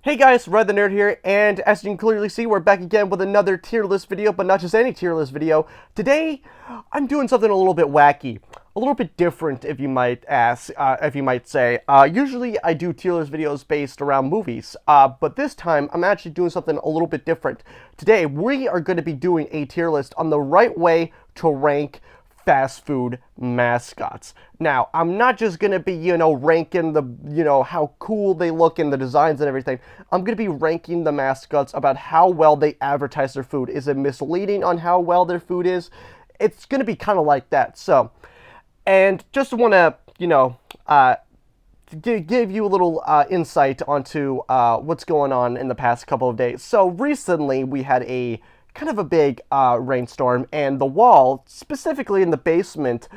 Hey guys, Red the Nerd here, and as you can clearly see, we're back again with another tier list video, but not just any tier list video. Today, I'm doing something a little bit wacky, a little bit different, if you might ask, if you might say. Usually, I do tier list videos based around movies, but this time, I'm actually doing something a little bit different. Today, we are going to be doing a tier list on the right way to rank fast food mascots. Now, I'm not just going to be, ranking the, how cool they look and the designs and everything. I'm going to be ranking the mascots about how well they advertise their food. Is it misleading on how well their food is? It's going to be kind of like that. So, and just want to, give you a little insight onto what's going on in the past couple of days. So recently we had a kind of a big rainstorm, and the wall, specifically in the basement,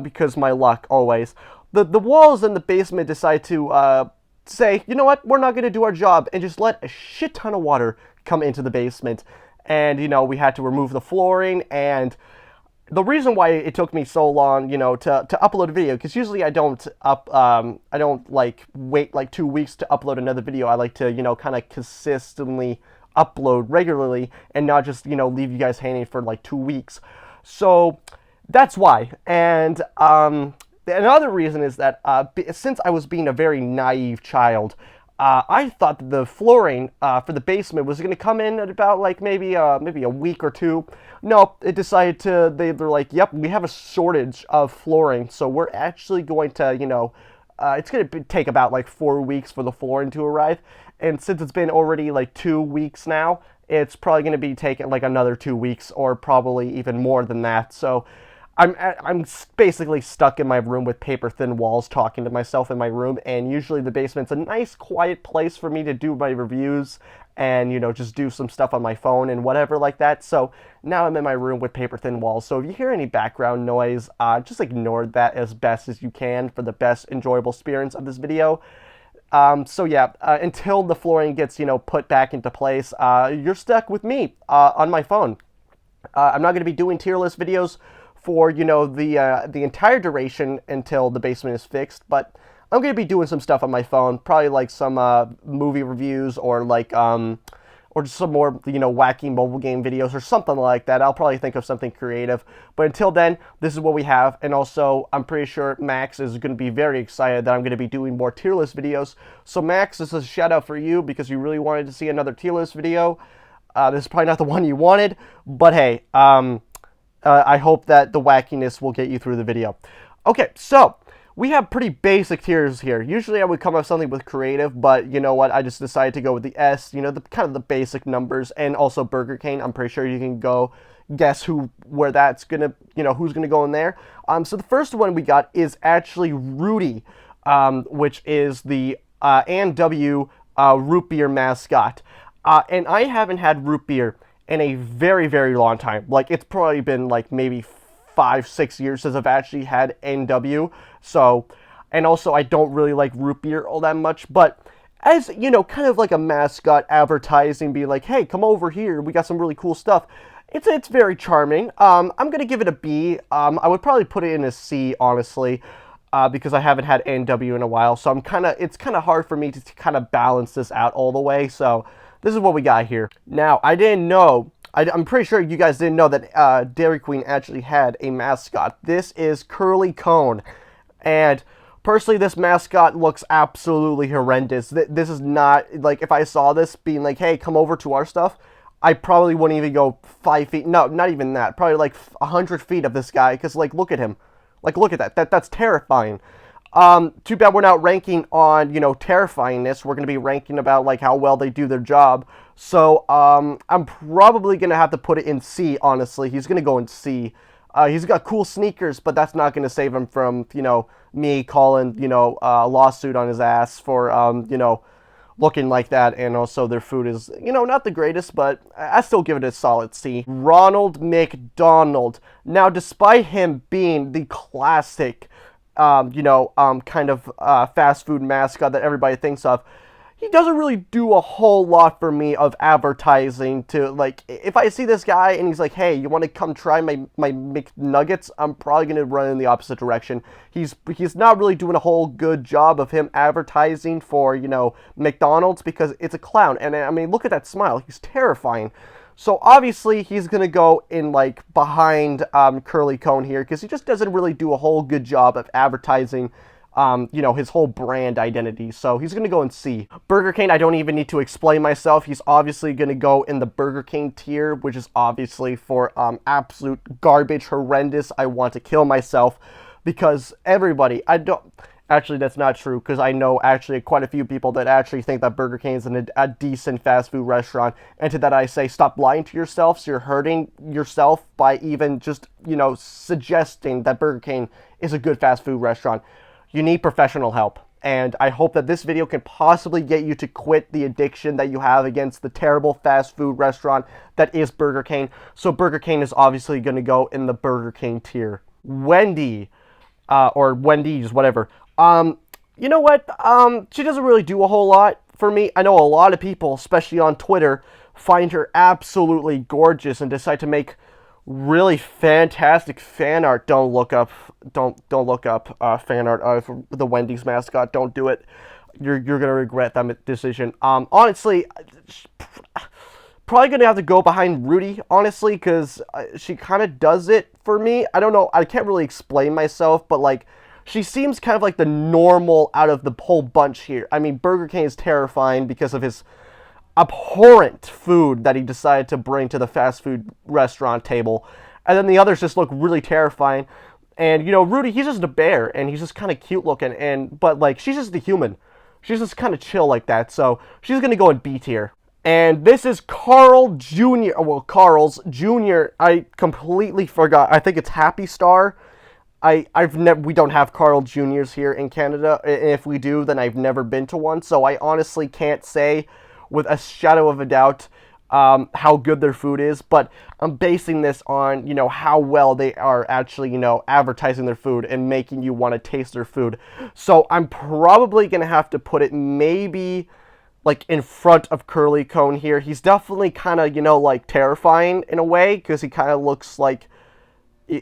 because my luck always, the walls in the basement decide to say, you know what, we're not going to do our job, and just let a shit ton of water come into the basement. And, we had to remove the flooring, and the reason why it took me so long, to upload a video, because usually I don't like wait like 2 weeks to upload another video. I like to, kind of consistently upload regularly and not just, leave you guys hanging for like 2 weeks. So that's why. And another reason is that since I was being a very naive child, I thought that the flooring for the basement was going to come in at about like maybe a week or two. No, it decided to. They're like, yep, we have a shortage of flooring, so we're actually going to, it's going to take about like 4 weeks for the flooring to arrive. And since it's been already like 2 weeks now, it's probably going to be taking like another 2 weeks, or probably even more than that. So I'm basically stuck in my room with paper thin walls, talking to myself in my room. And usually the basement's a nice quiet place for me to do my reviews and, just do some stuff on my phone and whatever like that. So now I'm in my room with paper thin walls. So if you hear any background noise, just ignore that as best as you can for the best enjoyable experience of this video. So yeah, until the flooring gets, put back into place, you're stuck with me on my phone. I'm not going to be doing tier list videos for, the entire duration until the basement is fixed, but I'm going to be doing some stuff on my phone, probably like some movie reviews, or like or just some more, wacky mobile game videos or something like that. I'll probably think of something creative. But until then, this is what we have. And also, I'm pretty sure Max is going to be very excited that I'm going to be doing more tier list videos. So Max, this is a shout out for you because you really wanted to see another tier list video. This is probably not the one you wanted, but hey, I hope that the wackiness will get you through the video. Okay, so we have pretty basic tiers here. Usually I would come up with something with creative, but you know what? I just decided to go with the S, the kind of the basic numbers, and also Burger King. I'm pretty sure you can go guess where that's gonna, who's gonna go in there. So the first one we got is actually Rudy, which is the A&W root beer mascot. And I haven't had root beer in a very, very long time. Like, it's probably been like maybe 5-6 years since I've actually had A&W. So, and also I don't really like root beer all that much, but as, kind of like a mascot advertising, being like, hey, come over here, we got some really cool stuff. It's very charming. I'm gonna give it a B. I would probably put it in a C, honestly, because I haven't had A&W in a while. So it's kind of hard for me to kind of balance this out all the way. So this is what we got here. Now, I didn't know, I'm pretty sure you guys didn't know that Dairy Queen actually had a mascot. This is Curly Cone. And personally, this mascot looks absolutely horrendous. This is not, like, if I saw this being like, hey, come over to our stuff, I probably wouldn't even go 5 feet. No, not even that. Probably like 100 feet of this guy, because, like, look at him. Like, look at that. That's terrifying. Too bad we're not ranking on, terrifyingness. We're going to be ranking about, like, how well they do their job. So, I'm probably going to have to put it in C, honestly. He's going to go in C. He's got cool sneakers, but that's not going to save him from, me calling, a lawsuit on his ass for, looking like that. And also their food is, not the greatest, but I still give it a solid C. Ronald McDonald. Now, despite him being the classic kind of fast food mascot that everybody thinks of, he doesn't really do a whole lot for me of advertising to, like, if I see this guy and he's like, hey, you want to come try my McNuggets, I'm probably going to run in the opposite direction. He's not really doing a whole good job of him advertising for, you know, McDonald's, because it's a clown. And I mean, look at that smile. He's terrifying. So obviously he's going to go in, like, behind Curly Cone here, because he just doesn't really do a whole good job of advertising you know, his whole brand identity. So he's going to go in C. Burger King, I don't even need to explain myself. He's obviously going to go in the Burger King tier, which is obviously for absolute garbage, horrendous. I want to kill myself, because everybody, actually, that's not true, because I know actually quite a few people that actually think that Burger King is a decent fast food restaurant. And to that I say, stop lying to yourself. So you're hurting yourself by even just, you know, suggesting that Burger King is a good fast food restaurant. You need professional help. And I hope that this video can possibly get you to quit the addiction that you have against the terrible fast food restaurant that is Burger King. So Burger King is obviously going to go in the Burger King tier. Wendy, or Wendy's, whatever. You know what? She doesn't really do a whole lot for me. I know a lot of people, especially on Twitter, find her absolutely gorgeous and decide to make really fantastic fan art. Don't look up fan art of the Wendy's mascot. Don't do it. You're gonna regret that decision. Honestly, probably gonna have to go behind Rudy, honestly, because she kind of does it for me. I don't know. I can't really explain myself, but like, she seems kind of like the normal out of the whole bunch here. I mean, Burger King is terrifying because of his abhorrent food that he decided to bring to the fast food restaurant table, and then the others just look really terrifying. And you know, Rudy, he's just a bear, and he's just kind of cute looking, but like, she's just a human. She's just kind of chill like that, so she's gonna go in B tier. And this is Carl Jr. Well, Carl's Jr. I completely forgot. I think it's Happy Star. We don't have Carl Jr.'s here in Canada. If we do, then I've never been to one, so I honestly can't say with a shadow of a doubt how good their food is, but I'm basing this on, you know, how well they are actually, you know, advertising their food and making you want to taste their food. So I'm probably gonna have to put it maybe like in front of Curly Cone here. He's definitely kind of, you know, like terrifying in a way, because he kind of looks like,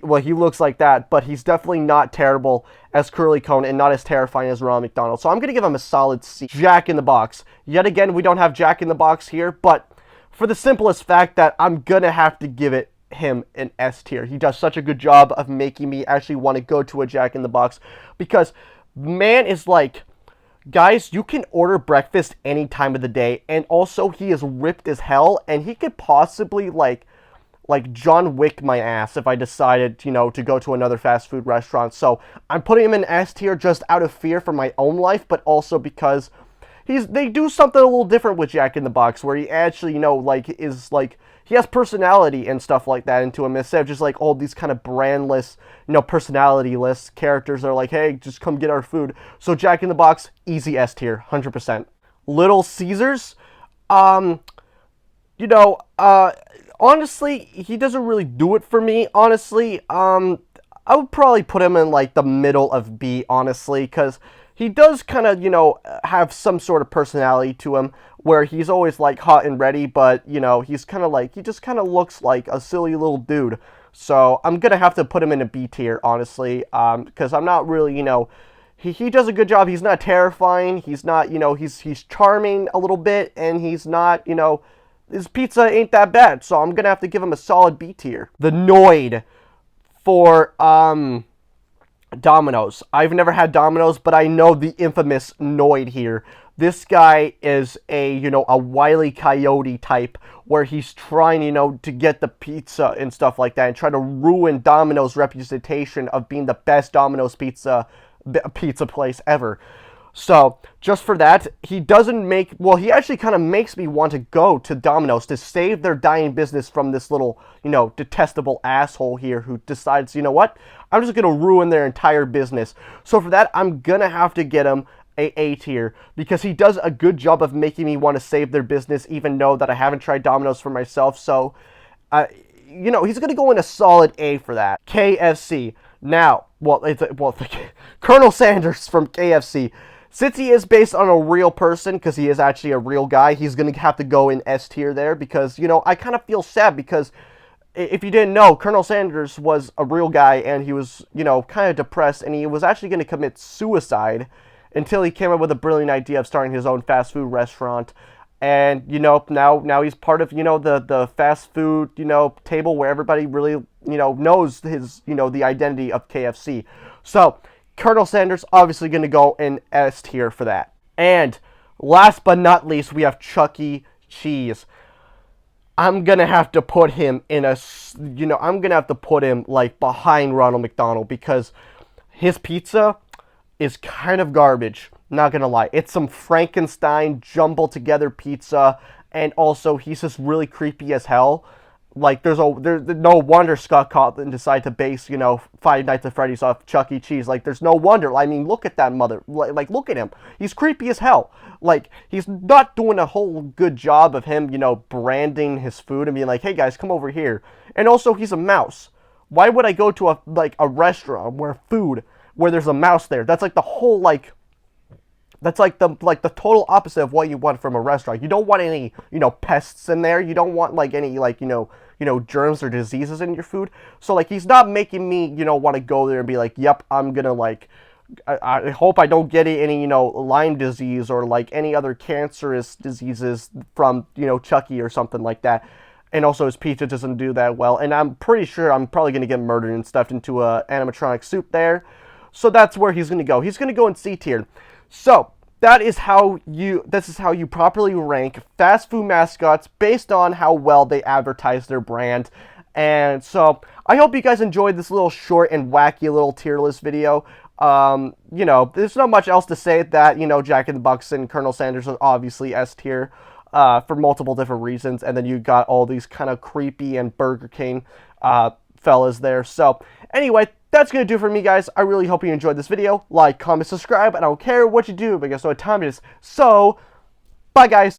well, he looks like that, but he's definitely not terrible as Curly Cone and not as terrifying as Ronald McDonald. So I'm going to give him a solid C. Jack in the Box. Yet again, we don't have Jack in the Box here, but for the simplest fact that I'm going to have to give him an S tier. He does such a good job of making me actually want to go to a Jack in the Box, because man is like, guys, you can order breakfast any time of the day, and also he is ripped as hell, and he could possibly like John Wick my ass if I decided, you know, to go to another fast food restaurant. So I'm putting him in S tier just out of fear for my own life, but also because they do something a little different with Jack in the Box, where he actually, you know, like, is like, he has personality and stuff like that into him, instead of just like all these kind of brandless, you know, personality-less characters that are like, hey, just come get our food. So Jack in the Box, easy S tier, 100%. Little Caesars, you know, honestly, he doesn't really do it for me, honestly. I would probably put him in, like, the middle of B, honestly, because he does kind of, you know, have some sort of personality to him, where he's always, like, hot and ready, but, you know, he's kind of like, he just kind of looks like a silly little dude. So I'm going to have to put him in a B tier, honestly, because I'm not really, you know, he does a good job. He's not terrifying. He's not, you know, he's charming a little bit, and he's not, you know, his pizza ain't that bad, so I'm going to have to give him a solid B tier. The Noid for Domino's. I've never had Domino's, but I know the infamous Noid here. This guy is a, you know, a Wile E. Coyote type, where he's trying, you know, to get the pizza and stuff like that, and try to ruin Domino's reputation of being the best Domino's pizza place ever. So, just for that, he doesn't make, well, he actually kind of makes me want to go to Domino's to save their dying business from this little, you know, detestable asshole here who decides, you know what, I'm just going to ruin their entire business. So for that, I'm going to have to get him A tier, because he does a good job of making me want to save their business, even though that I haven't tried Domino's for myself. So, you know, he's going to go in a solid A for that. KFC. Now, Colonel Sanders from KFC. Since he is based on a real person, because he is actually a real guy, he's going to have to go in S tier there because, you know, I kind of feel sad because if you didn't know, Colonel Sanders was a real guy and he was, you know, kind of depressed and he was actually going to commit suicide until he came up with a brilliant idea of starting his own fast food restaurant. And, you know, now he's part of, you know, the fast food, you know, table where everybody really, you know, knows his, you know, the identity of KFC. So, Colonel Sanders obviously going to go in S tier for that. And last but not least, we have Chuck E. Cheese. I'm going to have to put him in a, you know, I'm going to have to put him like behind Ronald McDonald because his pizza is kind of garbage. Not going to lie. It's some Frankenstein jumbled together pizza. And also he's just really creepy as hell. Like, there's no wonder Scott Cawthon decided to base, you know, Five Nights at Freddy's off Chuck E. Cheese. Like, there's no wonder. I mean, look at that mother. Like, look at him. He's creepy as hell. Like, he's not doing a whole good job of him, you know, branding his food and being like, hey, guys, come over here. And also, he's a mouse. Why would I go to a restaurant where there's a mouse there? That's like the whole, like... That's like the total opposite of what you want from a restaurant. You don't want any, you know, pests in there. You don't want like any like, you know, germs or diseases in your food. So like he's not making me, you know, want to go there and be like, yep, I'm gonna like I hope I don't get any, you know, Lyme disease or like any other cancerous diseases from, you know, Chucky or something like that. And also his pizza doesn't do that well. And I'm pretty sure I'm probably gonna get murdered and stuffed into a animatronic soup there. So that's where he's gonna go. He's gonna go in C tier. So this is how you properly rank fast food mascots based on how well they advertise their brand. And so I hope you guys enjoyed this little short and wacky little tier list video. You know, there's not much else to say that, you know, Jack in the Box and Colonel Sanders are obviously S tier for multiple different reasons. And then you got all these kind of creepy and Burger King fellas there. So anyway, that's going to do it for me, guys. I really hope you enjoyed this video. Like, comment, subscribe. I don't care what you do, but guess what time it is. So, bye, guys.